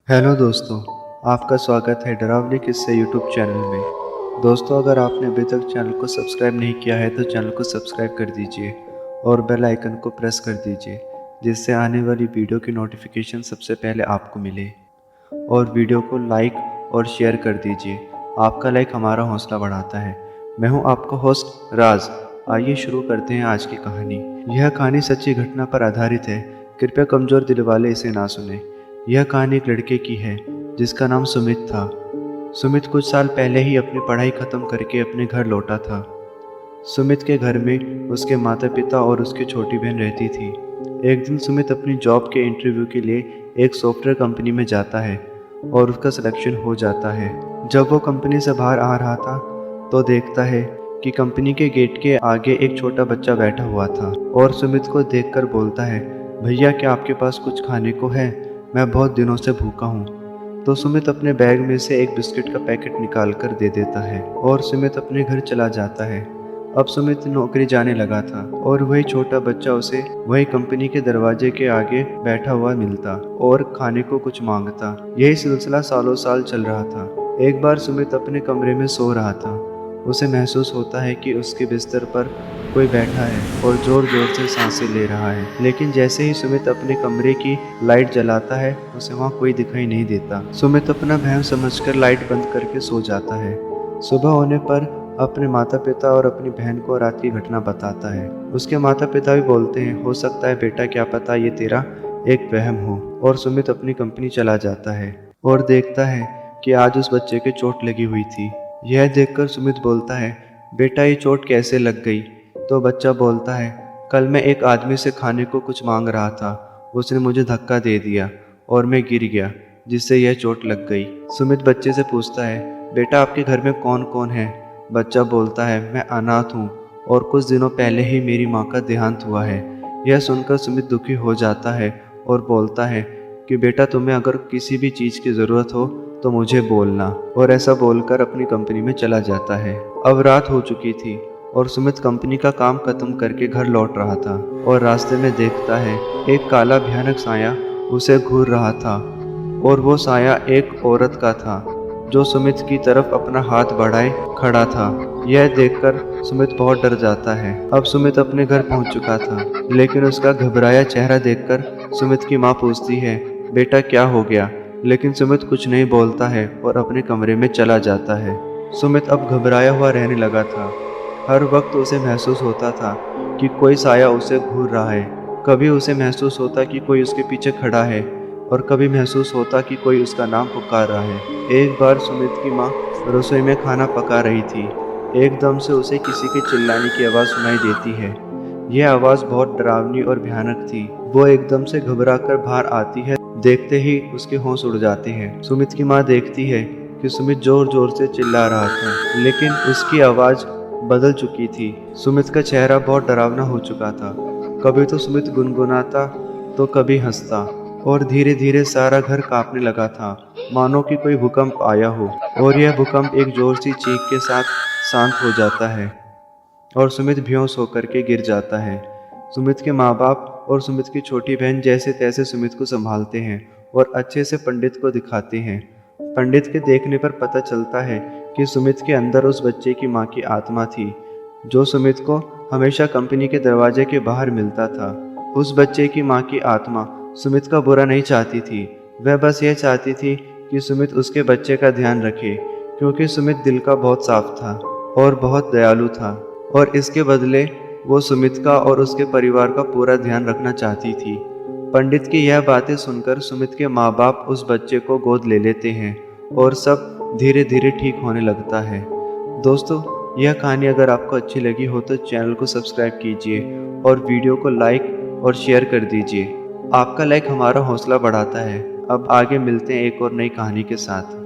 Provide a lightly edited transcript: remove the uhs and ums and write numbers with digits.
Hello दोस्तों, आपका स्वागत है डरावनी किस्से यूट्यूब चैनल में। दोस्तों, अगर आपने अभी तक चैनल को सब्सक्राइब नहीं किया है तो चैनल को सब्सक्राइब कर दीजिए और बेल आइकन को प्रेस कर दीजिए, जिससे आने वाली वीडियो की नोटिफिकेशन सबसे पहले आपको मिले। और वीडियो को लाइक और शेयर कर दीजिए, आपका लाइक हमारा हौसला बढ़ाता है। मैं हूं आपका होस्ट राज। आइए शुरू करते हैं आज की कहानी। यह कहानी सच्ची घटना पर आधारित है, कृपया कमज़ोर दिल वाले इसे ना सुने। यह कहानी एक लड़के की है जिसका नाम सुमित था। सुमित कुछ साल पहले ही अपनी पढ़ाई खत्म करके अपने घर लौटा था। सुमित के घर में उसके माता पिता और उसकी छोटी बहन रहती थी। एक दिन सुमित अपनी जॉब के इंटरव्यू के लिए एक सॉफ्टवेयर कंपनी में जाता है और उसका सिलेक्शन हो जाता है। जब वो कंपनी से बाहर आ रहा था तो देखता है कि कंपनी के गेट के आगे एक छोटा बच्चा बैठा हुआ था और सुमित को देखकर बोलता है, भैया क्या आपके पास कुछ खाने को है? मैं बहुत दिनों से भूखा हूँ। तो सुमित अपने बैग में से एक बिस्किट का पैकेट निकाल कर दे देता है और सुमित अपने घर चला जाता है। अब सुमित नौकरी जाने लगा था और वही छोटा बच्चा उसे वही कंपनी के दरवाजे के आगे बैठा हुआ मिलता और खाने को कुछ मांगता। यही सिलसिला सालों साल चल रहा था। एक बार सुमित अपने कमरे में सो रहा था। उसे महसूस होता है कि उसके बिस्तर पर कोई बैठा है और जोर जोर से सांसें ले रहा है। लेकिन जैसे ही सुमित अपने कमरे की लाइट जलाता है उसे वहाँ कोई दिखाई नहीं देता। सुमित अपना वहम समझकर लाइट बंद करके सो जाता है। सुबह होने पर अपने माता पिता और अपनी बहन को रात की घटना बताता है। उसके माता पिता भी बोलते हैं, हो सकता है बेटा, क्या पता ये तेरा एक वहम हो। और सुमित अपनी कंपनी चला जाता है और देखता है कि आज उस बच्चे के चोट लगी हुई थी। यह देखकर सुमित बोलता है, बेटा ये चोट कैसे लग गई? तो बच्चा बोलता है, कल मैं एक आदमी से खाने को कुछ मांग रहा था, उसने मुझे धक्का दे दिया और मैं गिर गया, जिससे यह चोट लग गई। सुमित बच्चे से पूछता है, बेटा आपके घर में कौन कौन है? बच्चा बोलता है, मैं अनाथ हूँ और कुछ दिनों पहले ही मेरी माँ का देहांत हुआ है। यह सुनकर सुमित दुखी हो जाता है और बोलता है कि बेटा तुम्हें अगर किसी भी चीज़ की ज़रूरत हो तो मुझे बोलना। और ऐसा बोलकर अपनी कंपनी में चला जाता है। अब रात हो चुकी थी और सुमित कंपनी का काम खत्म करके घर लौट रहा था और रास्ते में देखता है एक काला भयानक साया उसे घूर रहा था और वो साया एक औरत का था जो सुमित की तरफ अपना हाथ बढ़ाए खड़ा था। यह देखकर सुमित बहुत डर जाता है। अब सुमित अपने घर पहुंच चुका था, लेकिन उसका घबराया चेहरा देखकर सुमित की माँ पूछती है, बेटा क्या हो गया? लेकिन सुमित कुछ नहीं बोलता है और अपने कमरे में चला जाता है। सुमित अब घबराया हुआ रहने लगा था। हर वक्त उसे महसूस होता था कि कोई साया उसे घूर रहा है। कभी उसे महसूस होता कि कोई उसके पीछे खड़ा है और कभी महसूस होता कि कोई उसका नाम पुकार रहा है। एक बार सुमित की माँ रसोई में खाना पका रही थी। एकदम से उसे किसी के चिल्लाने की आवाज़ सुनाई देती है। यह आवाज़ बहुत डरावनी और भयानक थी। वो एकदम से घबरा कर बाहर आती है। देखते ही उसके होश उड़ जाते हैं। सुमित की माँ देखती है कि सुमित जोर जोर से चिल्ला रहा था, लेकिन उसकी आवाज़ बदल चुकी थी। सुमित का चेहरा बहुत डरावना हो चुका था। कभी तो सुमित गुनगुनाता तो कभी हंसता और धीरे धीरे सारा घर कांपने लगा था, मानो कि कोई भूकंप आया हो। और यह भूकंप एक जोर सी चीख के साथ शांत हो जाता है और सुमित बेहोश होकर के गिर जाता है। सुमित के माँ बाप और सुमित की छोटी बहन जैसे तैसे सुमित को संभालते हैं और अच्छे से पंडित को दिखाते हैं। पंडित के देखने पर पता चलता है कि सुमित के अंदर उस बच्चे की माँ की आत्मा थी, जो सुमित को हमेशा कंपनी के दरवाजे के बाहर मिलता था। उस बच्चे की माँ की आत्मा सुमित का बुरा नहीं चाहती थी। वह बस यह चाहती थी कि सुमित उसके बच्चे का ध्यान रखे, क्योंकि सुमित दिल का बहुत साफ था और बहुत दयालु था और इसके बदले वो सुमित का और उसके परिवार का पूरा ध्यान रखना चाहती थी। पंडित की यह बातें सुनकर सुमित के माँ बाप उस बच्चे को गोद ले लेते हैं और सब धीरे धीरे ठीक होने लगता है। दोस्तों, यह कहानी अगर आपको अच्छी लगी हो तो चैनल को सब्सक्राइब कीजिए और वीडियो को लाइक और शेयर कर दीजिए। आपका लाइक हमारा हौसला बढ़ाता है। अब आगे मिलते हैं एक और नई कहानी के साथ।